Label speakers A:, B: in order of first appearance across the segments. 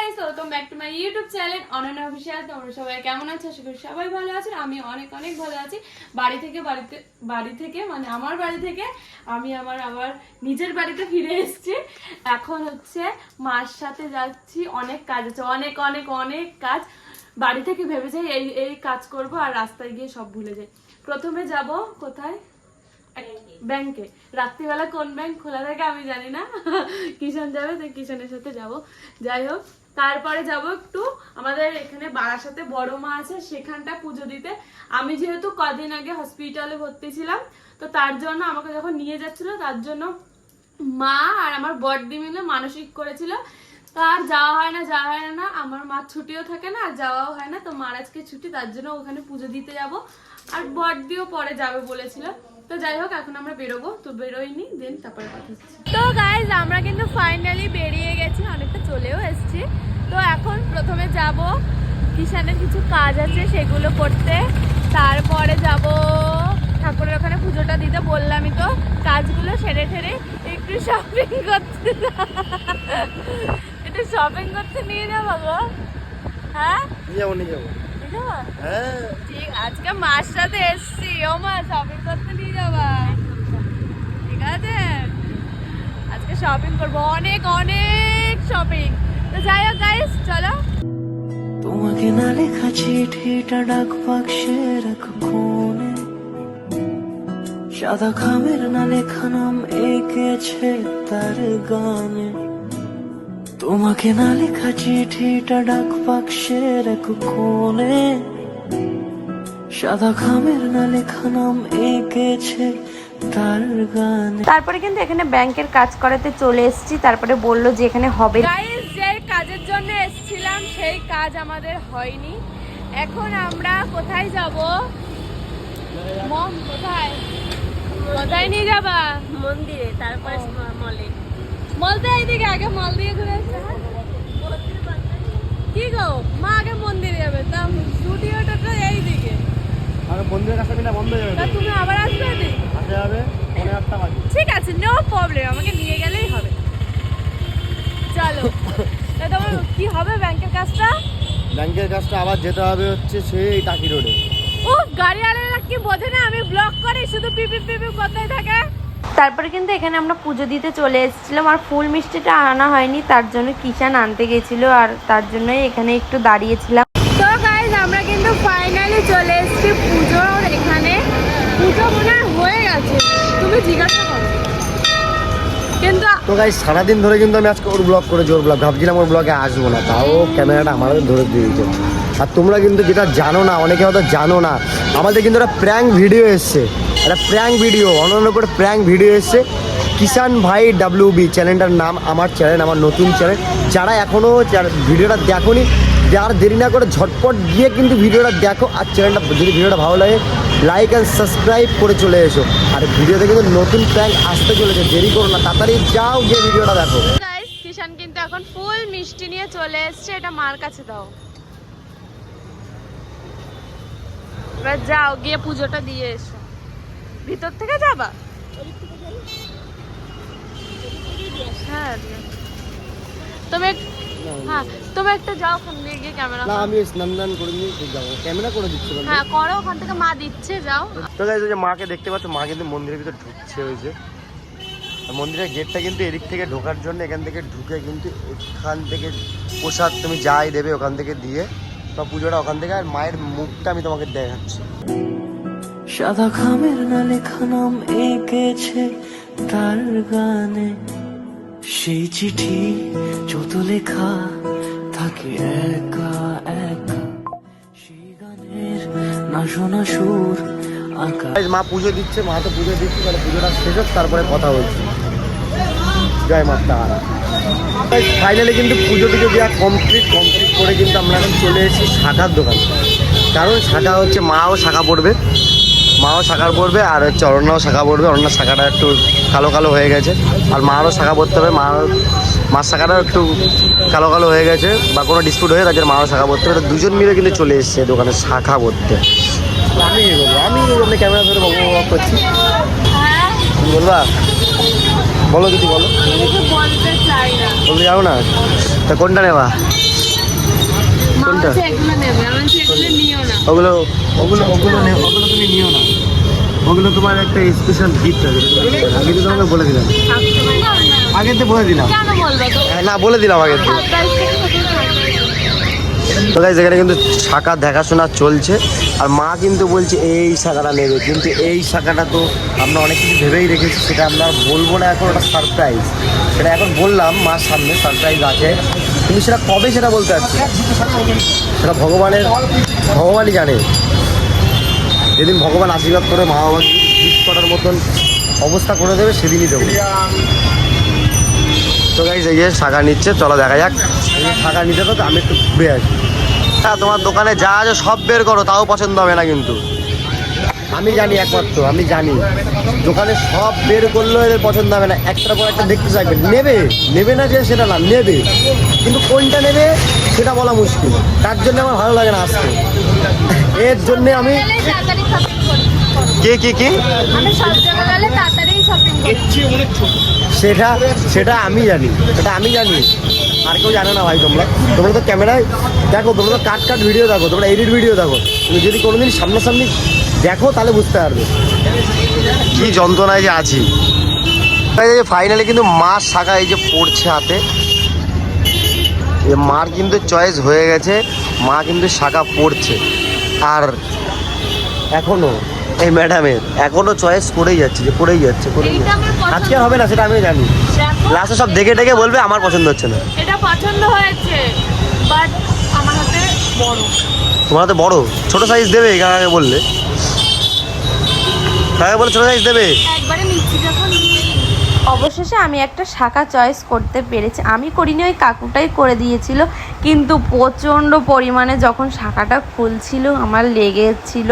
A: Guys, welcome back to my YouTube channel Ananya official. তোমরা সবাই কেমন আছো? আশা করি সবাই ভালো আছেন। আমি অনেক অনেক ভালো আছি। আমার বাড়ি থেকে আমি আবার নিজের বাড়িতে ফিরে এসেছি। এখন হচ্ছে মার সাথে যাচ্ছি। অনেক কাজ আছে, অনেক অনেক অনেক কাজ। বাড়ি থেকে ভেবে যাই এই কাজ করব, আর রাস্তায় গিয়ে সব ভুলে যাই। প্রথমে যাব কোথায়? ব্যাংকে। রাত্রিবেলা কোন ব্যাংক খোলা থাকে আমি জানি না। কিষান যাবে, তাই কিষানের সাথে যাব। যাই হোক, তারপরে যাব একটু আমাদের এখানে বারাসাতে বড় মা আছে, সেখানটা পুজো দিতে। আমি যেহেতু কদিন আগে হসপিটালে ভর্তি ছিলাম, তো তার জন্য আমাকে যখন নিয়ে যাচ্ছিল, তার জন্য মা আর আমার বড়দি মিলে মানসিক করেছিল। তো আর যাওয়া হয় না। আমার মার ছুটিও থাকে না, আর যাওয়াও হয় না। তো মার আজকে ছুটি, তার জন্য ওখানে পুজো দিতে যাব। আর বড়দিও পরে যাবে বলেছিল। তো যাই হোক, এখন আমরা বেরোবো। তো বেরোইনি, দেন তারপরে কথা হচ্ছে। তো গাইজ, আমরা কিন্তু ফাইনালি বেরিয়ে গেছি, অনেকটা চলেও এসেছি। তো এখন প্রথমে যাব কিষানের কিছু কাজ আছে সেগুলো করতে, তারপরে যাব ঠাকুরের ওখানে পুজোটা দিতে। বললামই তো, কাজগুলো সেরে ঠেরে একটু শপিং করতে, একটু শপিং করতে নিয়ে যাবো গো। হ্যাঁ, নিয়ে যাবো। হ্যাঁ ঠিক, আজকে মার সাথে এসছি। ও মা, শপিং করতে নিয়ে যাবা? ঠিক আছে, আজকে শপিং করবো, অনেক অনেক শপিং। তো যাই হোক গাইস, চলো।
B: তোমাকে না লেখা চিঠিটা ডাক বাক্সে রাখো কোণে, সাদা খামের না লেখা নাম এঁকেছে তার গানে। তোমাকে না লেখা চিঠিটা ডাক বাক্সে রাখো কোণে, সাদা খামের না লেখা নাম এঁকেছে তার গানে।
C: তারপরে কিন্তু এখানে ব্যাংকের কাজ করাতে চলে এসেছি। তারপরে বললো যে এখানে হবে।
A: গাইস, যে কাজের জন্য এসেছিলাম সেই কাজ আমাদের হয়নি। এখন আমরা কোথায় যাব? মম, কোথায় নিয়ে যাবা?
C: মন্দিরে, তারপরে মলে।
A: মল তো এইদিকে, আগে মল দিয়ে ঘুরে আসতে হয়। কি গো মা, আগে মন্দিরে যাবে, তা স্টুডিওটা তো এইদিকে।
D: মন্দিরের কাছে না বন্ধ হয়ে
A: তা তুমি আবার আসবে?
D: আসতে যাবে 8:30 বাজে।
A: ঠিক আছে, নো প্রবলেম, আমাকে নিয়ে গেলেই হবে। চলো। তা তোমার কি হবে ব্যাংকের কাজটা?
D: ব্যাংকের কাজটা আবার যেতে হবে হচ্ছে সেই টাকি রোডে।
A: ও, গাড়িওয়ালারা কি বোঝে না আমি ব্লক করি, শুধু পিপি পিপি করতেই থাকে।
C: তারপরে কিন্তু এখানে আমরা পুজো দিতে চলে এসেছিলাম, আর ফুল মিষ্টিটা আনা হয়নি, তার জন্য কিষান আনতে গেছিল, আর তার জন্যই এখানে একটু দাঁড়িয়েছিলাম।
A: তো গাইজ, আমরা কিন্তু ফাইনালি চলে এসেছি পুজোর এখানে। পুজো মনে হয়ে গেছে, তুমি জিজ্ঞাসা করো। কিন্তু
D: তো গাইস, সারাদিন ধরে কিন্তু আমি আজকে ওর ব্লগ করেছি। ওর ব্লগ ভাবছিলাম ওর ব্লগে আসবো না, তাও ক্যামেরাটা আমাদের ধরে দিয়েছে। আর তোমরা কিন্তু যেটা জানো না, অনেকে হয়তো জানো না, আমাদের কিন্তু একটা প্র্যাঙ্ক ভিডিও এসছে। একটা প্র্যাঙ্ক ভিডিও, অনন্য করে প্র্যাঙ্ক ভিডিও এসছে। কিষান ভাই WB চ্যানেলটার নাম, আমার চ্যানেল, আমার নতুন চ্যানেল। যারা এখনও ভিডিওটা দেখোনি, আর দেরি না করে ঝটপট গিয়ে কিন্তু ভিডিওটা দেখো। আর চ্যানেলটা যদি ভিডিওটা ভালো লাগে, লাইক অ্যান্ড সাবস্ক্রাইব করে চলে এসো। আর ভিডিওতে কিন্তু নতুন প্র্যাঙ্ক আসতে চলেছে, দেরি করো না, তাড়াতাড়ি যাও গিয়ে ভিডিওটা দেখো।
A: গাইজ, কিষান কিন্তু এখন ফুল মিষ্টি নিয়ে চলে এসছে। এটা মার কাছে দাও, এবার যাও গিয়ে পুজোটা দিয়ে এসো। ভিতর থেকে যাবা? হ্যাঁ, তুমি একটা যাও, ওখান দিয়ে গিয়ে ক্যামেরা।
D: না, আমি স্নান করে নিয়ে যাবো, ক্যামেরা করে দিচ্ছি।
A: হ্যাঁ করো, ওখান থেকে মা দিচ্ছে, যাও।
D: তো গাইস, ওই যে মাকে দেখতে পাচ্ছ, মা কিন্তু মন্দিরের ভিতর ঢুকছে। হয়েছে মন্দিরের গেটটা কিন্তু এদিক থেকে ঢোকার জন্য, এখান থেকে ঢুকে কিন্তু এখান থেকে প্রসাদ তুমি যাই দেবে ওখান থেকে দিয়ে, বা পুজোটা ওখান থেকে। আর মায়ের মুখটা আমি তোমাকে দেখাচ্ছি।
B: সাদা খামের না লেখা নাম এঁকেছে তার গানে, সেই চিঠি যত লেখা থাকে একা একা, সেই গানের না শোনা সুর আঁকা।
D: গাইস, মা পুজো দিচ্ছে, মা তো পুজো দিচ্ছে, তাহলে পুজোটা শেষ হোক, তারপরে কথা বলছি। জয় মা তারা। ফাইনালি কিন্তু পুজো টুজো দেওয়া কমপ্লিট করে কিন্তু আমরা এখন চলে এসেছি শাখার দোকান। কারণ শাখা হচ্ছে, মাও শাখা পড়বে, আর হচ্ছে অরণ্যাও শাখা পড়বে। অরণ্যার শাখাটা একটু কালো কালো হয়ে গেছে, আর মারও শাখা পড়তে হবে। মার শাখাটাও একটু কালো কালো হয়ে গেছে, বা কোনো ডিসপিউট হয়ে গেছে, মারও শাখা পড়তে হবে। দুজন মিলে কিন্তু চলে এসছে দোকানে শাখা পড়তে। আমি কি করবো, আমি ক্যামেরা ধরে বক করছি। বলবা, বলো, কিছু বলো।
A: বলতে চাই না,
D: বলতে যাবো না, তা কোনটা নেবা? কোনটা?
A: আচ্ছা, এগুলো নেবে, আমি বলছি এগুলো নিও না।
D: ওগুলো ওগুলো ওগুলো ওগুলো তুমি নিও না, ওগুলো তোমার একটা স্পেশাল গিফট আছে, আগে তো তোমাকে বলে দিলাম, আগে তো বলে দিলাম।
A: কেন বলবে তো?
D: না বলে দিলাম আগে তো। তো গাইস এখানে কিন্তু শাখা দেখাশোনা চলছে, আর মা কিন্তু বলছে এই শাখাটা নেবে, কিন্তু এই শাখাটা তো আমরা অনেক কিছু ভেবেই রেখেছি, সেটা আমরা বলবো না এখন, ওটা সারপ্রাইজ। সেটা এখন বললাম মার সামনে সারপ্রাইজ আছে, কিন্তু সেটা কবে সেটা বলতে পারছি না। সেটা ভগবানই জানে। যেদিন ভগবান আশীর্বাদ করে মা বাবাকে গিফট করার মতন অবস্থা করে দেবে সেদিনই দেবো। তো গাইস এই যে শাখা নিচ্ছে, চলো দেখা যাক। এই শাখা নিতে তো আমি একটু ঘুরে আসি। হ্যাঁ তোমার দোকানে যা আছে সব বের করো, তাও পছন্দ হবে না কিন্তু। আমি জানি একমাত্র, আমি জানি দোকানে সব বের করলেও এদের পছন্দ হবে না, একটা পর একটা দেখতে চাইবে। নেবে না যে সেটা না, নেবে, কিন্তু কোনটা নেবে সেটা বলা মুশকিল। তার জন্য আমার ভালো লাগে না আসতে, এর জন্যে আমি কে
A: আমি সব জায়গায় গেলে তাড়াতাড়ি শপিং করি।
D: সেটা আমি জানি, আর কেউ জানে না ভাই। তোমরা তো ক্যামেরায় দেখো, তোমরা তো কাট ভিডিও দেখো, তোমরা এডিট ভিডিও দেখো, তুমি যদি কোনোদিন সামনাসামনি দেখো তাহলে বুঝতে পারবে কি যন্ত্রণায় যে আছি। ফাইনালি কিন্তু মার শাখা এই যে পড়ছে হাতে, মার কিন্তু চয়েস হয়ে গেছে, মা কিন্তু শাখা পড়ছে। আর এখনো এই ম্যাডামের এখনো চয়েস করেই যাচ্ছে, আজকে হবে না সেটা আমি জানি। লাস্টে সব দেখে বলবে আমার পছন্দ হচ্ছে না।
A: এটা পছন্দ হয়েছে, বাট আমার হাতে বড়।
D: তোমার হাতে বড়, ছোট সাইজ দেবে কাকাকে বললে, ছোট সাইজ দেবে।
A: একবারে নিচ্ছি যখন
C: অবশেষে আমি একটা শাখা চয়েস করতে পেরেছি। আমি করিনি, ওই কাকুটাই করে দিয়েছিল, কিন্তু প্রচণ্ড পরিমাণে যখন শাখাটা খুলছিল আমার লেগেছিল।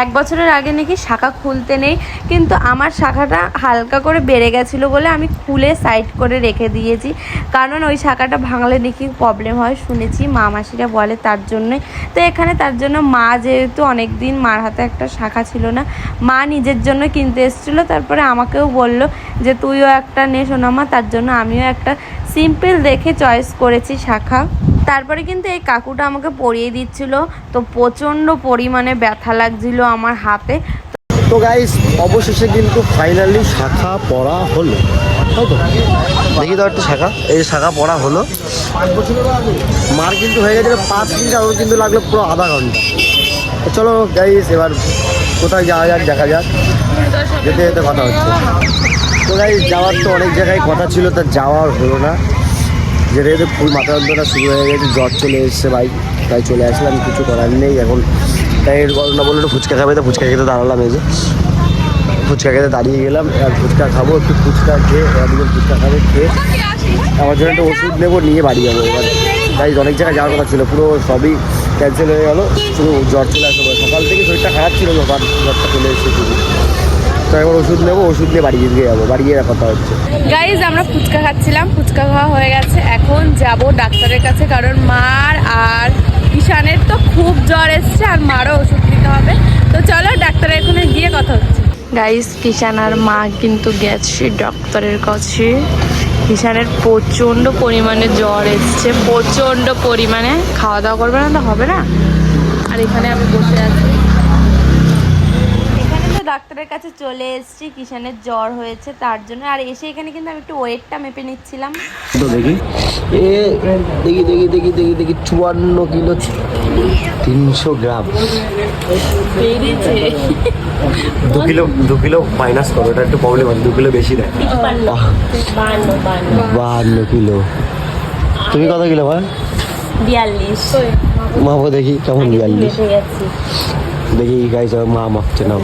C: 1 বছরের আগে নাকি শাখা খুলতে নেই, কিন্তু আমার শাখাটা হালকা করে বেড়ে গেছিলো বলে আমি খুলে সাইড করে রেখে দিয়েছি, কারণ ওই শাখাটা ভাঙলে নাকি প্রবলেম হয় শুনেছি, মা মাসিরা বলে, তার জন্যে। তো এখানে তার জন্য মা যেহেতু অনেক দিন মার হাতে একটা শাখা ছিল না, মা নিজের জন্য কিনতে এসেছিলো, তারপরে আমাকেও বলল যে তুইও একটা নে সোনামা, তার জন্য আমিও একটা সিম্পল দেখে চয়েস করেছি শাখা। তারপরে কিন্তু এই কাকুটা আমাকে পরিয়ে দিচ্ছিল, তো প্রচণ্ড পরিমাণে ব্যথা লাগছিল আমার হাতে।
D: তো গাইস অবশেষে কিন্তু ফাইনালি শাখা পড়া হলো, তাই তো দেখি তো একটা শাখা, এই শাখা পড়া হলো। মার কিন্তু হয়ে গেছে 5 মিনিট, আর ওর কিন্তু লাগলো পুরো আধা ঘন্টা। তো চলো গাইস এবার কোথায় যাওয়া যাক, দেখা যাক, যেতে যেতে কথা হচ্ছে। তো গাইস যাওয়ার তো অনেক জায়গায় কথা ছিল, তা যাওয়ার হলো না, যেটা যেতে ফুল মাথা যন্ত্রণা শুরু হয়ে গেছে, জ্বর চলে এসছে ভাই, তাই চলে আসলাম, কিছু করার নেই এখন। তাই এর না বললো ফুচকা খাবে, তো ফুচকা খেতে দাঁড়ালাম, এই যে ফুচকা খেতে দাঁড়িয়ে গেলাম। আর ফুচকা খাবো, একটু ফুচকা খেয়ে একদিন ফুচকা খাবো, খেয়ে আমার জন্য একটা ওষুধ নেবো, নিয়ে বাড়ি যাবো। এবার তাই অনেক জায়গায় যাওয়ার কথা ছিল, পুরো সবই ক্যান্সেল হয়ে গেলো, শুধু জ্বর চলে আসলো। সকাল থেকে শরীরটা খারাপ ছিল, জ্বরটা চলে এসেছে শুধু। তো এবার ওষুধ নেবো, ওষুধ নিয়ে বাড়ি গিয়ে যাবো, বাড়ি গিয়ে কথা হচ্ছে।
A: গাইজ আমরা ফুচকা খাচ্ছিলাম, ফুচকা খাওয়া হয়ে গেছে, এখন যাব ডাক্তারের কাছে, কারণ মার আর ঈশানের তো খুব জ্বর এসছে, আর মারও ওষুধ নিতে হবে। তো চলো ডাক্তারের এখানে গিয়ে কথা হচ্ছে। গাইজ কিষান আর মা কিন্তু গেছে ডক্টরের কাছে। কিষানের প্রচণ্ড পরিমাণে জ্বর এসছে, প্রচণ্ড পরিমাণে। খাওয়া দাওয়া করবে না তো হবে না। আর এখানে আমি বসে আছি,
C: ডাক্তারের কাছে চলে এসেছি, কিষানের জ্বর হয়েছে তার জন্য। আর এসে এখানে কিন্তু আমি একটু ওয়েটটা মেপে নিচ্ছিলাম।
D: তো দেখি দেখি 54 কিলো 300 গ্রাম। 2 কিলো মাইনাস করো, এটা একটু প্রবলেম আছে, 2 কিলো বেশি দেয়। 52 কিলো। তুমি কত কিলো ভাই?
C: 42।
D: মাপো দেখি কেমন 42। দেখি গাইস মা মাপছে না,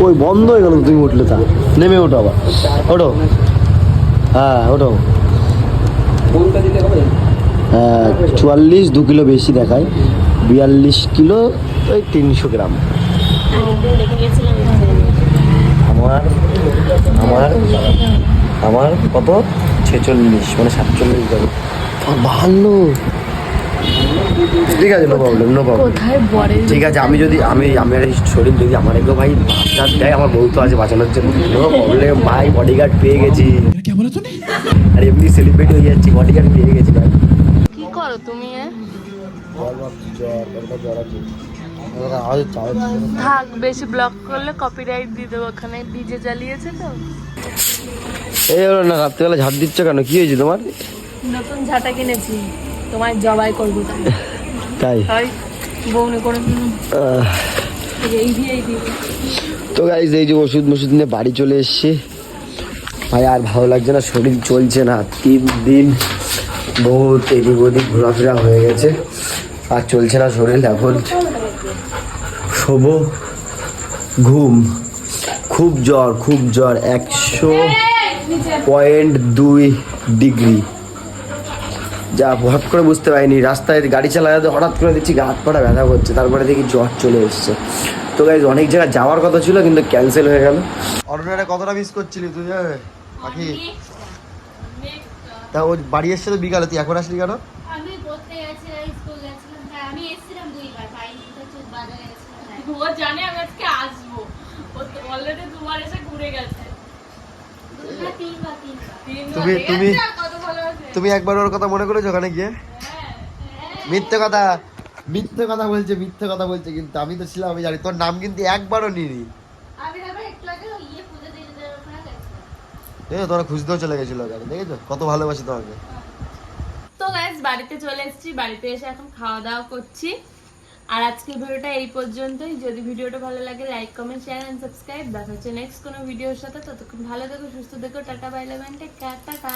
D: ওই বন্ধ হয়ে গেল। তুমি উঠলে তা নেমে ওঠো, আবার ওঠো, হ্যাঁ ওঠো। 44, 2 কিলো বেশি দেখায়, 42 কিলো ওই 300 গ্রাম। আমার কত 46, মানে 47 গ্রাম। 52 ঠিক আছে, নো প্রবলেম, নো প্রবলেম।
A: কোথায় বরে
D: ঠিক আছে, আমি যদি আমার এই শরীর যদি আমার একটু ভাই হাত দেয়, আমার বউ তো আছে বাঁচানোর জন্য, নো প্রবলেম ভাই, বডিগার্ড পেয়ে গেছি। আর এমনি সেলিব্রিটি হয়ে যাচ্ছি, বডিগার্ড পেয়ে গেছি ভাই।
A: কি করো তুমি? থাক, বেশি ব্লক করলে কপিরাইট দিয়ে দেবো, ওখানে ডিজে চালিয়েছে তো।
D: এই হলো না, রাত্রিবেলা ঝাড় দিচ্ছ কেন? কি হয়েছে তোমার?
A: নতুন ঝাঁটা কিনেছি, তোমায় জবাই করবো তাই।
D: তাই
A: তাই বউনে করে এই দিয়ে
D: তো গাইজ, এই যে ওষুধ মষুধ নিয়ে বাড়ি চলে এসছি ভাই। আর ভালো লাগছে না, শরীর চলছে না। 3 দিন বহুত এদিক ওদিক ঘোরাফেরা হয়ে গেছে, আর চলছে না শরীর। এখন শোবো, ঘুম, খুব জ্বর, খুব জ্বর, 100.2 ডিগ্রি। যা হঠাৎ করে বুঝতে পারিনি, রাস্তায় গাড়ি চালাতে হঠাৎ করে দেখছি গা হাত পাটা ব্যথা করছে, তারপরে দেখি জ্বর চলে এসছে। তো গাইজ, অনেক জায়গায় যাওয়ার কথা ছিল কিন্তু ক্যান্সেল হয়ে গেল। অরুণারে কতটা মিস করছিলি তুই পাখি? তা ও বাড়ি এসছে তো বিকালে, তুই এখন আসলি কেন?
E: আমি পড়তে গেছিলাম, স্কুল গেছিলাম, তাই আমি এসেছিলাম 2 বার, পাইনি তো চুপ বাজারে গেছিলাম তাই।
A: ও জানে আমি আজকে আসবো, ও তো অলরেডি 2 বার এসে ঘুরে গেছে।
E: 2 না 3 বার।
A: কত ভালোবাসে।
D: তুমি একবার ওর কথা মনে করেছো ওখানে গিয়ে? মিথ্যে কথা, মিথ্যে কথা বলছে, মিথ্যে কথা বলছে। কিন্তু আমি তো ছিলাম, আমি জানি। তোর নাম কিন্তু একবারও নিনি।
E: আমি আবার একটু আগে পুজো দিতে ওখানে গেছিলাম।
D: দেখো, তোরা খুঁজতেও চলে গেছিল ওখানে, দেখেছো কত ভালোবাসি তোমাকে।
A: তো গাইস, বাড়িতে চলে এসেছি, বাড়িতে এসে এখন খাওয়া দাওয়া করছি। আর আজকের ভিডিওটা এই পর্যন্তই। যদি ভিডিওটা ভালো লাগে, like, comment, share and subscribe. দেখা হচ্ছে নেক্সট কোনো ভিডিওর সাথে। ততক্ষণ ভালো থেকো, সুস্থ থেকো, tata, bye, love and take care, tata.